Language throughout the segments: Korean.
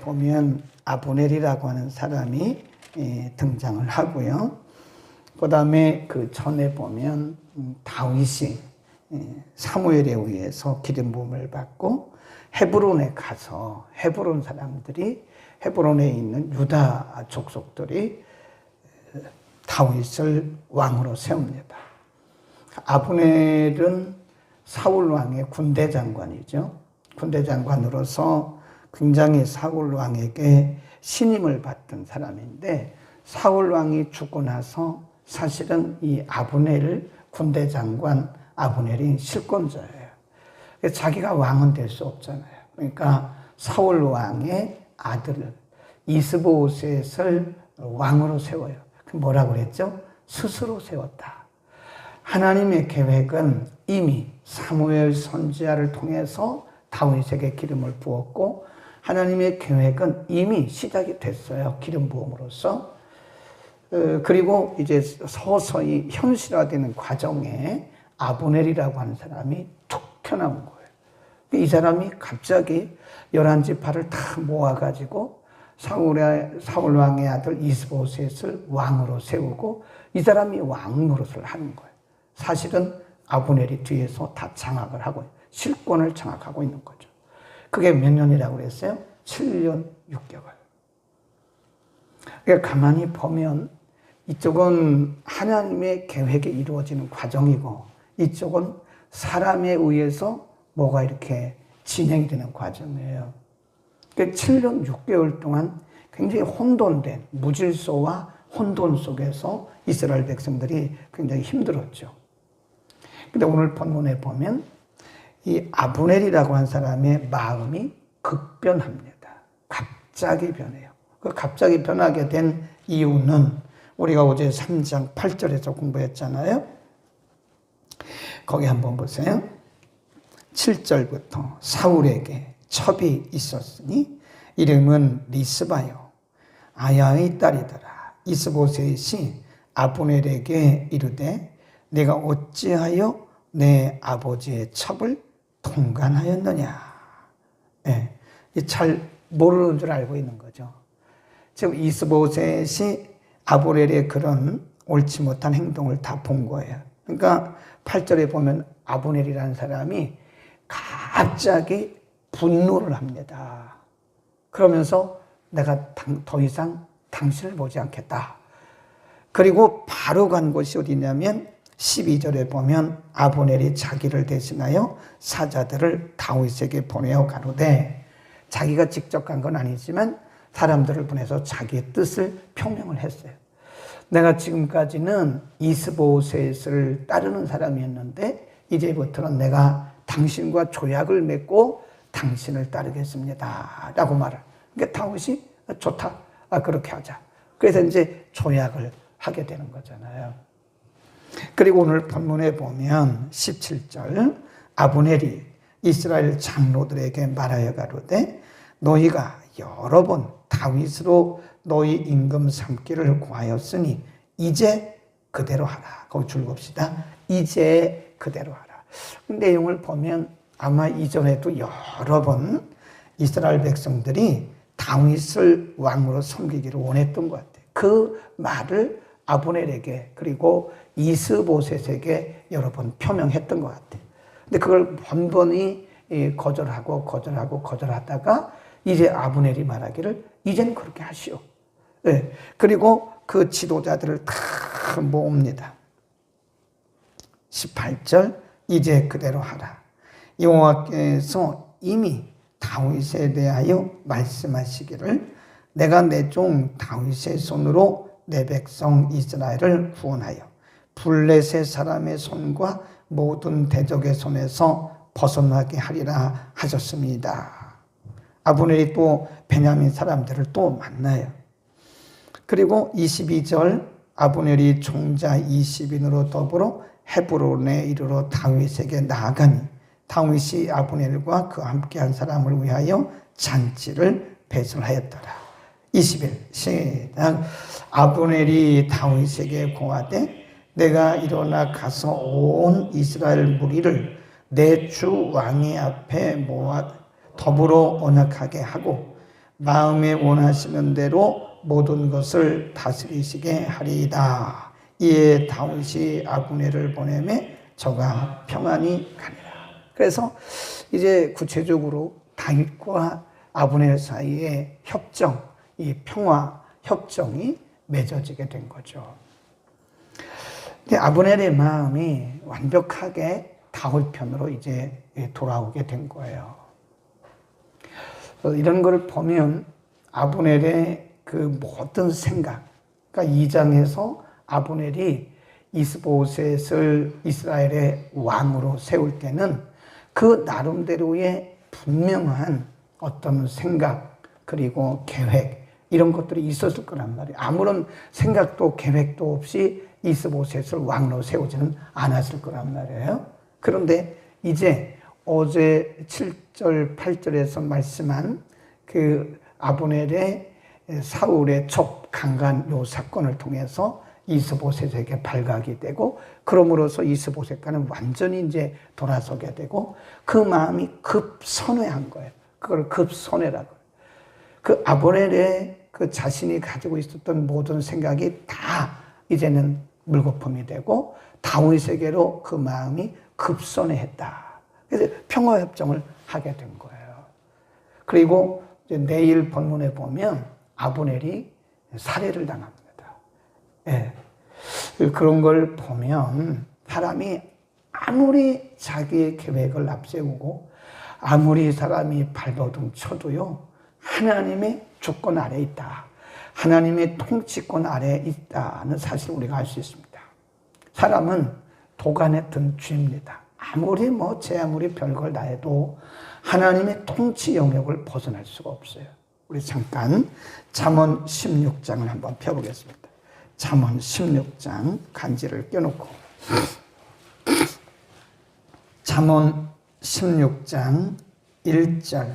보면 아브넬이라고 하는 사람이 등장을 하고요. 그 다음에 그 전에 보면 다윗이 사무엘에 의해서 기름 부음을 받고 헤브론에 가서 헤브론 사람들이 헤브론에 있는 유다 족속들이 다윗을 왕으로 세웁니다. 아브넬은 사울 왕의 군대 장관이죠. 군대 장관으로서 굉장히 사울 왕에게 신임을 받던 사람인데 사울 왕이 죽고 나서 사실은 이 아브넬 군대 장관 아브넬이 실권자예요. 자기가 왕은 될 수 없잖아요. 그러니까 사울 왕의 아들 이스보셋을 왕으로 세워요. 뭐라고 그랬죠? 스스로 세웠다. 하나님의 계획은 이미 사무엘 선지자를 통해서 다윗에게 기름을 부었고 하나님의 계획은 이미 시작이 됐어요. 기름 부음으로써. 그리고 이제 서서히 현실화되는 과정에 아브넬이라고 하는 사람이 툭 튀어나온 거예요. 이 사람이 갑자기 11지파를 다 모아가지고 사울 왕의 아들 이스보셋을 왕으로 세우고 이 사람이 왕 노릇을 하는 거예요. 사실은 아브넬이 뒤에서 다 장악을 하고 실권을 장악하고 있는 거죠. 그게 몇 년이라고 그랬어요? 7년 6개월. 그러니까 가만히 보면 이쪽은 하나님의 계획이 이루어지는 과정이고 이쪽은 사람에 의해서 뭐가 이렇게 진행이 되는 과정이에요. 그러니까 7년 6개월 동안 굉장히 혼돈된 무질서와 혼돈 속에서 이스라엘 백성들이 굉장히 힘들었죠. 근데 오늘 본문에 보면 이 아브넬이라고 한 사람의 마음이 급변합니다. 갑자기 변해요. 그 갑자기 변하게 된 이유는 우리가 어제 3장 8절에서 공부했잖아요. 거기 한번 보세요. 7절부터 사울에게 첩이 있었으니 이름은 리스바요 아야의 딸이더라. 이스보셋이 아브넬에게 이르되 내가 어찌하여 내 아버지의 첩을 통간하였느냐. 네, 잘 모르는 줄 알고 있는 거죠. 지금 이스보셋이 아브넬의 그런 옳지 못한 행동을 다 본 거예요. 그러니까 8절에 보면 아브넬이라는 사람이 갑자기 분노를 합니다. 그러면서 내가 더 이상 당신을 보지 않겠다. 그리고 바로 간 곳이 어디냐면 12절에 보면 아브넬이 자기를 대신하여 사자들을 다윗에게 보내어 가로되 자기가 직접 간 건 아니지만 사람들을 보내서 자기의 뜻을 표명을 했어요. 내가 지금까지는 이스보셋을 따르는 사람이었는데 이제부터는 내가 당신과 조약을 맺고 당신을 따르겠습니다. 라고 말을. 그러니까 다윗이 좋다. 그렇게 하자. 그래서 이제 조약을 하게 되는 거잖아요. 그리고 오늘 본문에 보면 17절 아브넬이 이스라엘 장로들에게 말하여 가로되 너희가 여러 번 다윗으로 너희 임금 삼기를 구하였으니 이제 그대로 하라. 거기 줄봅시다. 이제 그대로 하라. 내용을 보면 아마 이전에도 여러 번 이스라엘 백성들이 다윗을 왕으로 섬기기를 원했던 것 같아요. 그 말을 아브넬에게 그리고 이스보셋에게 여러 번 표명했던 것 같아요. 근데 그걸 번번이 거절하다가 이제 아브넬이 말하기를 이젠 그렇게 하시오. 네. 그리고 그 지도자들을 다 모읍니다. 18절 이제 그대로 하라. 여호와께서 이미 다윗에 대하여 말씀하시기를 내가 내 종 다윗의 손으로 내 백성 이스라엘을 구원하여 블레셋 사람의 손과 모든 대적의 손에서 벗어나게 하리라 하셨습니다. 아브넬이 또 베냐민 사람들을 또 만나요. 그리고 22절 아브넬이 종자 20인으로 더불어 헤브론에 이르러 다윗에게 나아가니 다윗이 아브넬과 그 함께한 사람을 위하여 잔치를 배설하였더라. 21 시작. 아브넬이 다윗에게 고하되 내가 일어나 가서 온 이스라엘 무리를 내 주 왕의 앞에 모아 더불어 언약하게 하고 마음에 원하시는 대로 모든 것을 다스리시게 하리이다. 이에 다윗이 아브넬을 보내매 저가 평안히 가니라. 그래서 이제 구체적으로 다윗과 아브넬 사이에 협정, 이 평화 협정이 맺어지게 된 거죠. 근데 아브넬의 마음이 완벽하게 다윗 편으로 이제 돌아오게 된 거예요. 이런 걸 보면 아브넬의 그 모든 생각, 그러니까 2장에서 아브넬이 이스보셋을 이스라엘의 왕으로 세울 때는 그 나름대로의 분명한 어떤 생각 그리고 계획 이런 것들이 있었을 거란 말이에요. 아무런 생각도 계획도 없이 이스보셋을 왕으로 세우지는 않았을 거란 말이에요. 그런데 이제 어제 7절 8절에서 말씀한 그 아브넬의 사울의 첩 강간 요 사건을 통해서 이스보셋에게 발각이 되고 그럼으로써 이스보셋과는 완전히 이제 돌아서게 되고 그 마음이 급선회한 거예요. 그걸 급선회라고. 그 아브넬의 그 자신이 가지고 있었던 모든 생각이 다 이제는 물거품이 되고 다윗에게로 그 마음이 급선회했다. 그래서 평화협정을 하게 된 거예요. 그리고 이제 내일 본문에 보면 아브넬이 살해를 당합니다. 예. 그런 걸 보면 사람이 아무리 자기의 계획을 앞세우고 아무리 사람이 발버둥 쳐도요, 하나님의 주권 아래에 있다. 하나님의 통치권 아래에 있다는 사실을 우리가 알 수 있습니다. 사람은 도간에 든 쥐입니다. 아무리 제 아무리 별걸 다 해도 하나님의 통치 영역을 벗어날 수가 없어요. 우리 잠깐 잠언 16장을 한번 펴보겠습니다. 잠언 16장 간지를 껴놓고 잠언 16장 1절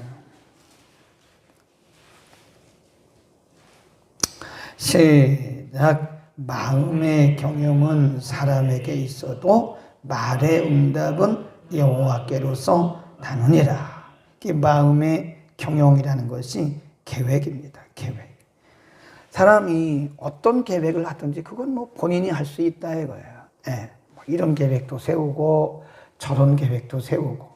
시작. 마음의 경영은 사람에게 있어도 말의 응답은 여호와께로서 나누니라. 이 마음의 경영이라는 것이 계획입니다. 계획. 사람이 어떤 계획을 하든지 그건 본인이 할 수 있다 이거예요. 예. 이런 계획도 세우고 저런 계획도 세우고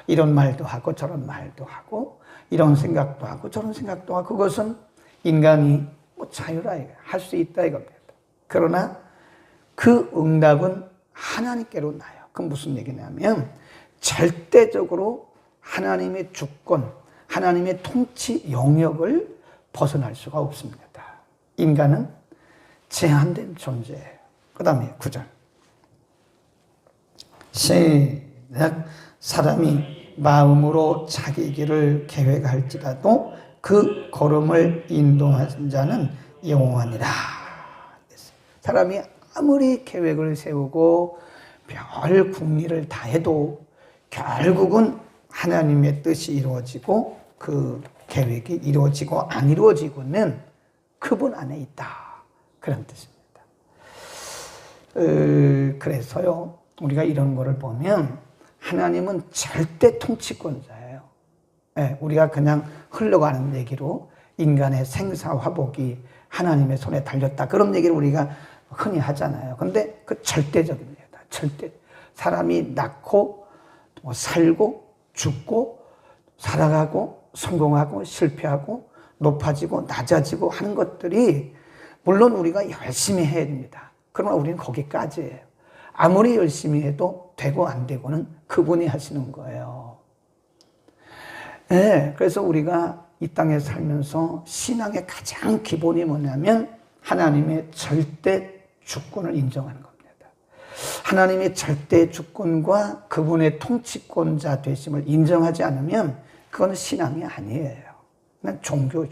이런 말도 하고 저런 말도 하고 이런 생각도 하고 저런 생각도 하고 그것은 인간이 자유라 할 수 있다 이겁니다. 그러나 그 응답은 하나님께로 나요. 그건 무슨 얘기냐면 절대적으로 하나님의 주권, 하나님의 통치 영역을 벗어날 수가 없습니다. 인간은 제한된 존재예요. 그 다음에 9절 시작. 사람이 마음으로 자기 길을 계획할지라도 그 걸음을 인도하는 자는 여호와니라. 사람이 아무리 계획을 세우고 별 궁리를 다 해도 결국은 하나님의 뜻이 이루어지고 그 계획이 이루어지고 안 이루어지고는 그분 안에 있다. 그런 뜻입니다. 그래서요, 우리가 이런 거를 보면 하나님은 절대 통치권자예요. 네, 우리가 그냥 흘러가는 얘기로 인간의 생사화복이 하나님의 손에 달렸다. 그런 얘기를 우리가 흔히 하잖아요. 근데 그 절대적입니다. 절대. 사람이 낳고 살고 죽고 살아가고 성공하고 실패하고 높아지고 낮아지고 하는 것들이 물론 우리가 열심히 해야 됩니다. 그러나 우리는 거기까지예요. 아무리 열심히 해도 되고 안 되고는 그분이 하시는 거예요. 네, 그래서 우리가 이 땅에 살면서 신앙의 가장 기본이 뭐냐면 하나님의 절대 주권을 인정하는 겁니다. 하나님의 절대 주권과 그분의 통치권자 되심을 인정하지 않으면 그건 신앙이 아니에요. 그냥 종교.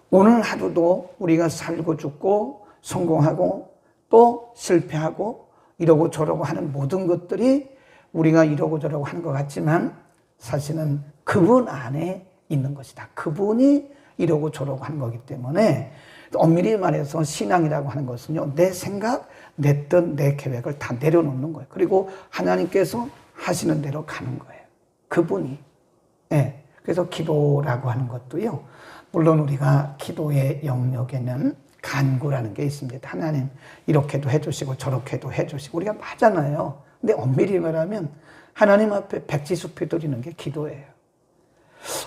오늘 하루도 우리가 살고 죽고 성공하고 또 실패하고 이러고 저러고 하는 모든 것들이 우리가 이러고 저러고 하는 것 같지만 사실은 그분 안에 있는 것이다. 그분이 이러고 저러고 하는 거기 때문에 엄밀히 말해서 신앙이라고 하는 것은요, 내 생각, 내 뜻, 내 계획을 다 내려놓는 거예요. 그리고 하나님께서 하시는 대로 가는 거예요. 그분이. 예. 그래서 기도라고 하는 것도요, 물론 우리가 기도의 영역에는 간구라는 게 있습니다. 하나님 이렇게도 해주시고 저렇게도 해주시고 우리가 하잖아요. 근데 엄밀히 말하면 하나님 앞에 백지수표 드리는 게 기도예요.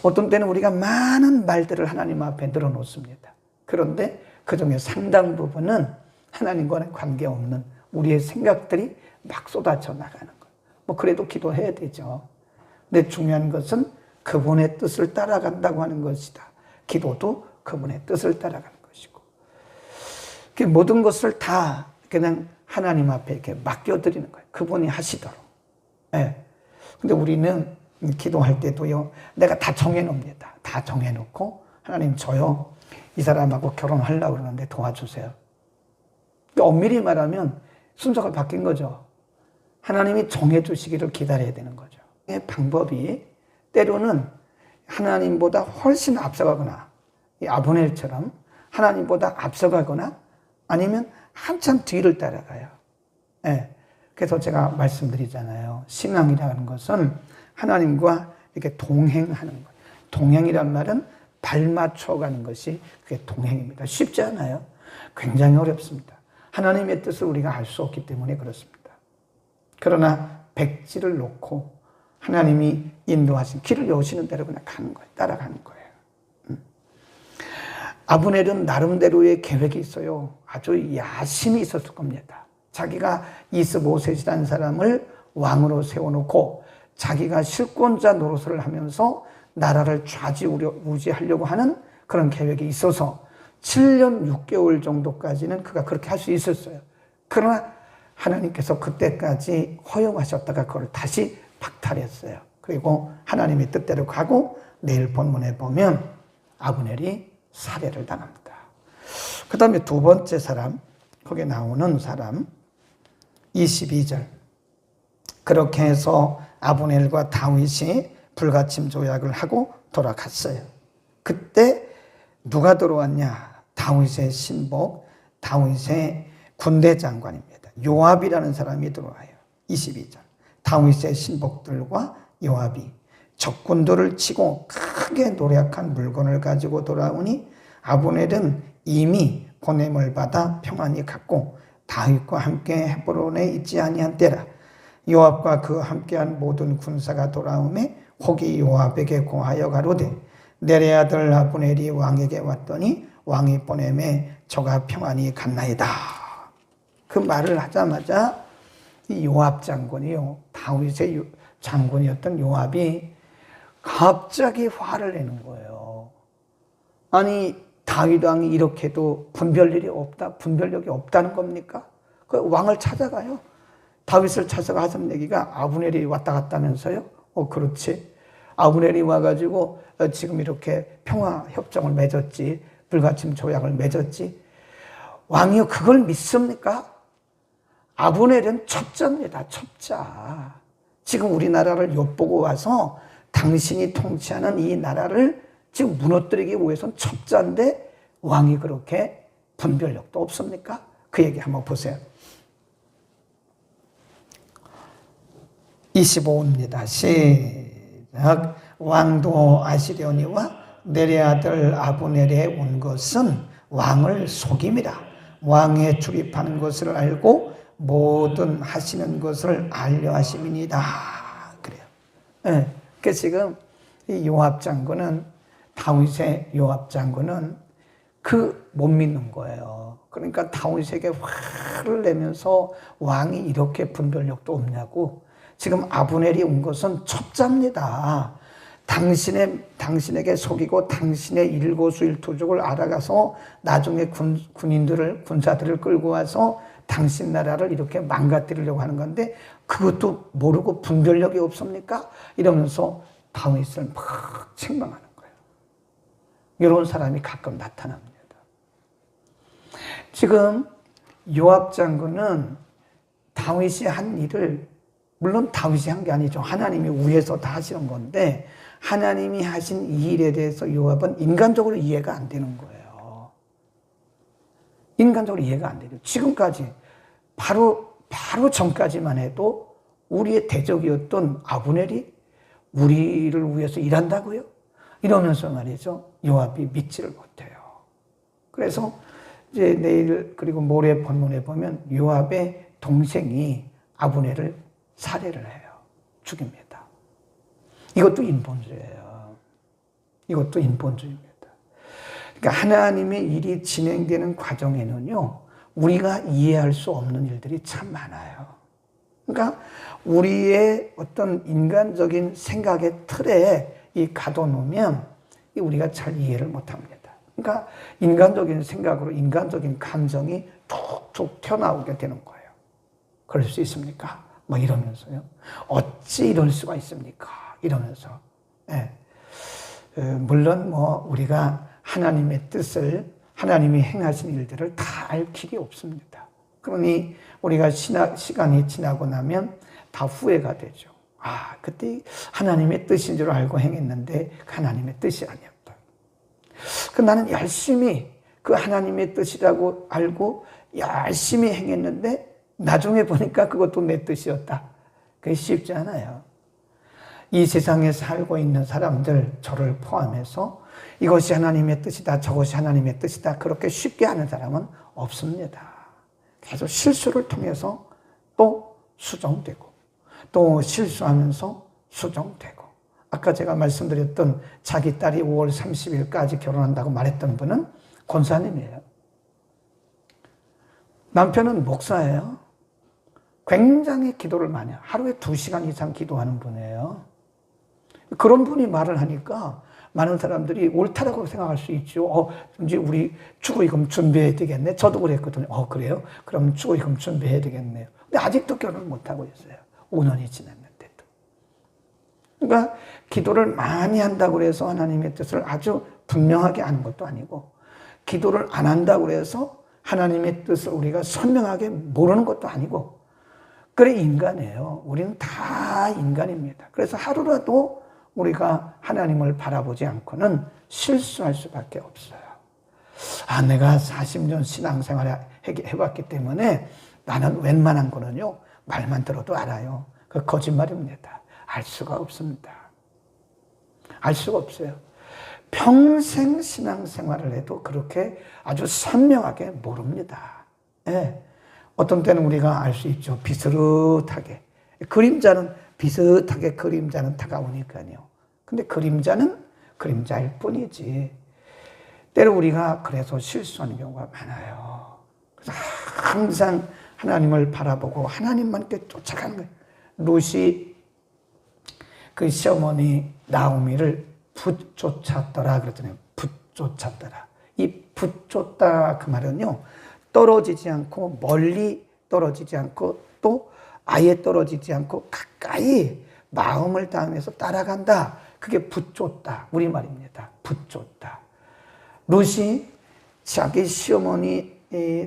어떤 때는 우리가 많은 말들을 하나님 앞에 늘어놓습니다. 그런데 그 중에 상당 부분은 하나님과는 관계없는 우리의 생각들이 막 쏟아져 나가는 거예요. 뭐 그래도 기도해야 되죠. 근데 중요한 것은 그분의 뜻을 따라간다고 하는 것이다. 기도도 그분의 뜻을 따라가는 것이고, 모든 것을 다 그냥 하나님 앞에 이렇게 맡겨드리는 거예요. 그분이 하시도록. 예. 근데 우리는 기도할 때도요, 내가 다 정해놓습니다. 다 정해놓고, 하나님 저요, 이 사람하고 결혼하려고 그러는데 도와주세요. 엄밀히 말하면 순서가 바뀐 거죠. 하나님이 정해주시기를 기다려야 되는 거죠. 이 방법이 때로는 하나님보다 훨씬 앞서가거나, 이 아브넬처럼 하나님보다 앞서가거나, 아니면 한참 뒤를 따라가요. 예. 그래서 제가 말씀드리잖아요. 신앙이라는 것은 하나님과 이렇게 동행하는 거예요. 동행이란 말은 발 맞춰가는 것이 그게 동행입니다. 쉽지 않아요. 굉장히 어렵습니다. 하나님의 뜻을 우리가 알 수 없기 때문에 그렇습니다. 그러나 백지를 놓고 하나님이 인도하신 길을 여시는 대로 그냥 가는 거예요. 따라가는 거예요. 아브넬은 나름대로의 계획이 있어요. 아주 야심이 있었을 겁니다. 자기가 25세이라는 사람을 왕으로 세워놓고 자기가 실권자 노릇을 하면서 나라를 좌지우지하려고 하는 그런 계획이 있어서 7년 6개월 정도까지는 그가 그렇게 할 수 있었어요. 그러나 하나님께서 그때까지 허용하셨다가 그걸 다시 박탈했어요. 그리고 하나님의 뜻대로 가고 내일 본문에 보면 아브넬이 살해를 당합니다. 그 다음에 두 번째 사람, 거기에 나오는 사람 22절. 그렇게 해서 아브넬과 다윗이 불가침 조약을 하고 돌아갔어요. 그때 누가 들어왔냐? 다윗의 신복, 다윗의 군대 장관입니다. 요압이라는 사람이 들어와요. 22절. 다윗의 신복들과 요압이 적군들을 치고 크게 노력한 물건을 가지고 돌아오니 아브넬은 이미 보냄을 받아 평안히 갔고 다윗과 함께 헤브론에 있지 아니한 때라. 요압과 그와 함께한 모든 군사가 돌아오매 혹이 요압에게 고하여 가로되 내레 아들 아브넬이 왕에게 왔더니 왕이 보냄에 저가 평안히 갔나이다. 그 말을 하자마자 이 요압 장군이요, 다윗의 장군이었던 요압이 갑자기 화를 내는 거예요. 아니 다윗 왕이 이렇게도 분별력이 없다는 겁니까? 그 왕을 찾아가요. 다윗을 찾아가 하던 얘기가 아브넬이 왔다 갔다면서요? 그렇지. 아브넬이 와가지고 지금 이렇게 평화협정을 맺었지, 불가침 조약을 맺었지. 왕이요, 그걸 믿습니까? 아브넬은 첩자입니다. 첩자. 지금 우리나라를 엿보고 와서 당신이 통치하는 이 나라를 지금 무너뜨리기 위해서는 첩자인데 왕이 그렇게 분별력도 없습니까? 그 얘기 한번 보세요. 25입니다. 시작. 왕도 아시려니와 내레 아들 아브넬에 온 것은 왕을 속임이라. 왕에 출입하는 것을 알고 모든 하시는 것을 알려 하심이니이다. 그래요. 네. 그래서 지금 이 요압 장군은, 다윗의 요압 장군은 못 믿는 거예요. 그러니까 다윗에게 화를 내면서 왕이 이렇게 분별력도 없냐고. 지금 아브넬이 온 것은 첩자입니다. 당신에게 속이고 당신의 일거수일투족을 알아가서 나중에 군사들을 끌고 와서 당신 나라를 이렇게 망가뜨리려고 하는 건데 그것도 모르고 분별력이 없습니까? 이러면서 다윗을 막 책망하는 거예요. 이런 사람이 가끔 나타납니다. 지금 요압 장군은 다윗이 한 일을, 물론 다윗이 한 게 아니죠. 하나님이 위에서 다 하시는 건데 하나님이 하신 이 일에 대해서 요압은 인간적으로 이해가 안 되는 거예요. 인간적으로 이해가 안 되죠. 지금까지 바로 전까지만 해도 우리의 대적이었던 아브넬이 우리를 위해서 일한다고요? 이러면서 말이죠. 요압이 믿지를 못해요. 그래서 이제 내일 그리고 모레 본문에 보면 요압의 동생이 아브넬을 살해를 해요. 죽입니다. 이것도 인본주의예요. 이것도 인본주의입니다. 그러니까 하나님의 일이 진행되는 과정에는요, 우리가 이해할 수 없는 일들이 참 많아요. 그러니까 우리의 어떤 인간적인 생각의 틀에 이 가둬놓으면 우리가 잘 이해를 못합니다. 그러니까 인간적인 생각으로 인간적인 감정이 툭툭 튀어나오게 되는 거예요. 그럴 수 있습니까? 뭐 이러면서요. 어찌 이럴 수가 있습니까? 이러면서. 예. 물론 뭐 우리가 하나님의 뜻을, 하나님이 행하신 일들을 다 알 길이 없습니다. 그러니 우리가 시간이 지나고 나면 다 후회가 되죠. 아, 그때 하나님의 뜻인 줄 알고 행했는데 하나님의 뜻이 아니었다. 나는 열심히 그 하나님의 뜻이라고 알고 열심히 행했는데 나중에 보니까 그것도 내 뜻이었다. 그게 쉽지 않아요. 이 세상에 살고 있는 사람들, 저를 포함해서 이것이 하나님의 뜻이다, 저것이 하나님의 뜻이다, 그렇게 쉽게 하는 사람은 없습니다. 계속 실수를 통해서 또 수정되고, 또 실수하면서 수정되고. 아까 제가 말씀드렸던 자기 딸이 5월 30일까지 결혼한다고 말했던 분은 권사님이에요. 남편은 목사예요. 굉장히 기도를 많이 해요. 하루에 2시간 이상 기도하는 분이에요. 그런 분이 말을 하니까 많은 사람들이 옳다라고 생각할 수 있죠. 이제 우리 축의금 준비해야 되겠네. 저도 그랬거든요. 그래요? 그럼 축의금 준비해야 되겠네요. 근데 아직도 결혼을 못하고 있어요. 5년이 지났는데도. 그러니까 기도를 많이 한다고 해서 하나님의 뜻을 아주 분명하게 아는 것도 아니고, 기도를 안 한다고 해서 하나님의 뜻을 우리가 선명하게 모르는 것도 아니고, 그래 인간이에요. 우리는 다 인간입니다. 그래서 하루라도 우리가 하나님을 바라보지 않고는 실수할 수밖에 없어요. 내가 40년 신앙생활을 해봤기 때문에 나는 웬만한 거는요, 말만 들어도 알아요. 그 거짓말입니다. 알 수가 없습니다. 알 수가 없어요. 평생 신앙생활을 해도 그렇게 아주 선명하게 모릅니다. 예. 어떤 때는 우리가 알 수 있죠. 비스릇하게. 그림자는 비슷하게 그림자는 다가오니까요. 근데 그림자는 그림자일 뿐이지. 때로 우리가 그래서 실수하는 경우가 많아요. 그래서 항상 하나님을 바라보고 하나님만께 쫓아가는 거예요. 룻이 그 시어머니 나오미를 붙쫓았더라 그랬잖아요. 붙쫓았더라. 이 붙쫓다 그 말은요, 떨어지지 않고 멀리 떨어지지 않고 또 아예 떨어지지 않고 가까이 마음을 다하면서 따라간다. 그게 붙쫓다. 우리말입니다. 붙쫓다. 룻이 자기 시어머니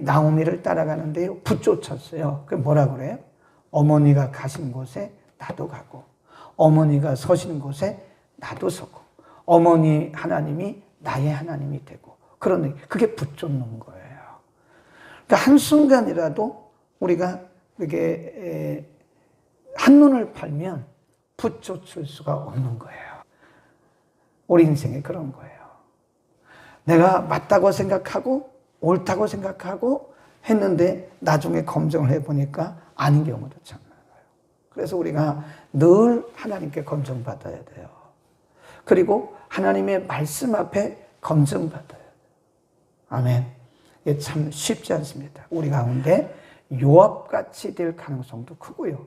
나오미를 따라가는데요, 붙쫓았어요. 그게 뭐라 그래요? 어머니가 가신 곳에 나도 가고, 어머니가 서신 곳에 나도 서고, 어머니 하나님이 나의 하나님이 되고, 그런 그게 붙쫓는 거예요. 그러니까 한순간이라도 우리가 이게 한눈을 팔면 붙쫓을 수가 없는 거예요. 우리 인생에 그런 거예요. 내가 맞다고 생각하고 옳다고 생각하고 했는데 나중에 검증을 해보니까 아닌 경우도 참 많아요. 그래서 우리가 늘 하나님께 검증받아야 돼요. 그리고 하나님의 말씀 앞에 검증받아야 돼요. 아멘. 이게 참 쉽지 않습니다. 우리 가운데 요압같이 될 가능성도 크고요.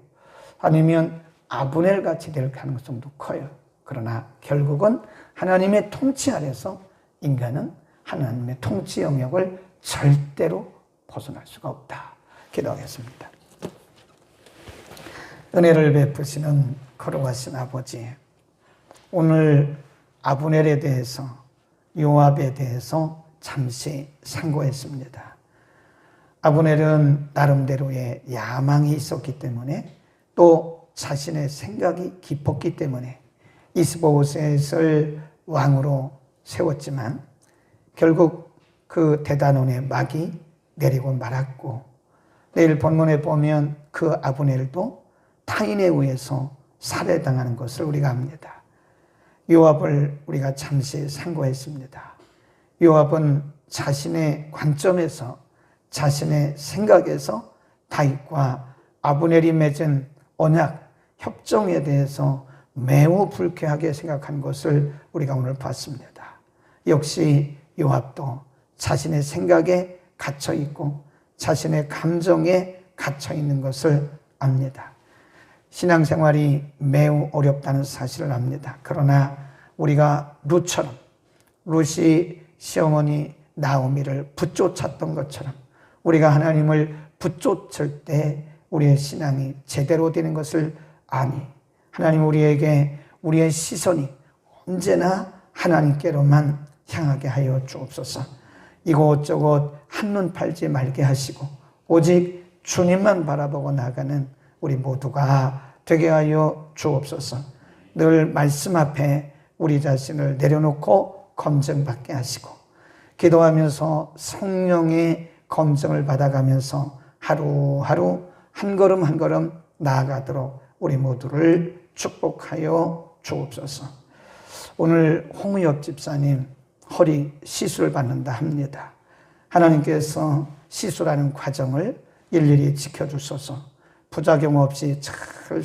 아니면 아브넬같이 될 가능성도 커요. 그러나 결국은 하나님의 통치 아래서 인간은 하나님의 통치 영역을 절대로 벗어날 수가 없다. 기도하겠습니다. 은혜를 베푸시는 거룩하신 아버지, 오늘 아브넬에 대해서, 요압에 대해서 잠시 상고했습니다. 아브넬은 나름대로의 야망이 있었기 때문에, 또 자신의 생각이 깊었기 때문에 이스보셋을 왕으로 세웠지만 결국 그 대단원의 막이 내리고 말았고, 내일 본문에 보면 그 아브넬도 타인에 의해서 살해당하는 것을 우리가 압니다. 요압을 우리가 잠시 상고했습니다. 요압은 자신의 관점에서, 자신의 생각에서 다윗과 아브넬이 맺은 언약, 협정에 대해서 매우 불쾌하게 생각한 것을 우리가 오늘 봤습니다. 역시 요압도 자신의 생각에 갇혀 있고 자신의 감정에 갇혀 있는 것을 압니다. 신앙생활이 매우 어렵다는 사실을 압니다. 그러나 우리가 룻처럼, 룻이 시어머니 나오미를 붙쫓았던 것처럼 우리가 하나님을 붙쫓을 때 우리의 신앙이 제대로 되는 것을 아니, 하나님 우리에게 우리의 시선이 언제나 하나님께로만 향하게 하여 주옵소서. 이곳저곳 한눈 팔지 말게 하시고 오직 주님만 바라보고 나가는 우리 모두가 되게 하여 주옵소서. 늘 말씀 앞에 우리 자신을 내려놓고 검증받게 하시고 기도하면서 성령의 검증을 받아가면서 하루하루 한 걸음 한 걸음 나아가도록 우리 모두를 축복하여 주옵소서. 오늘 홍의엽 집사님 허리 시술 받는다 합니다. 하나님께서 시술하는 과정을 일일이 지켜주소서. 부작용 없이 잘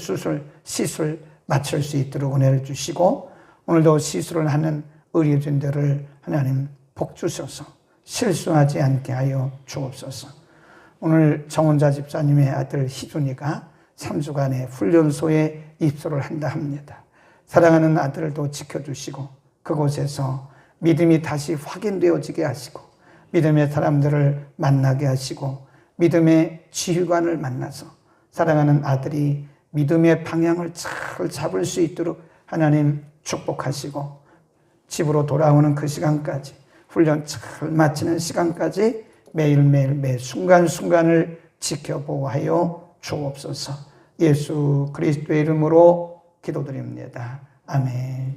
시술 마칠 수 있도록 은혜를 주시고 오늘도 시술을 하는 의료진들을 하나님 복 주셔서 실수하지 않게 하여 주옵소서. 오늘 정원자 집사님의 아들 희준이가 3주간의 훈련소에 입소를 한다 합니다. 사랑하는 아들도 지켜주시고 그곳에서 믿음이 다시 확인되어지게 하시고 믿음의 사람들을 만나게 하시고 믿음의 지휘관을 만나서 사랑하는 아들이 믿음의 방향을 잘 잡을 수 있도록 하나님 축복하시고 집으로 돌아오는 그 시간까지 훈련 잘 마치는 시간까지 매일매일 매 순간순간을 지켜보호하여 주옵소서. 예수 그리스도의 이름으로 기도드립니다. 아멘.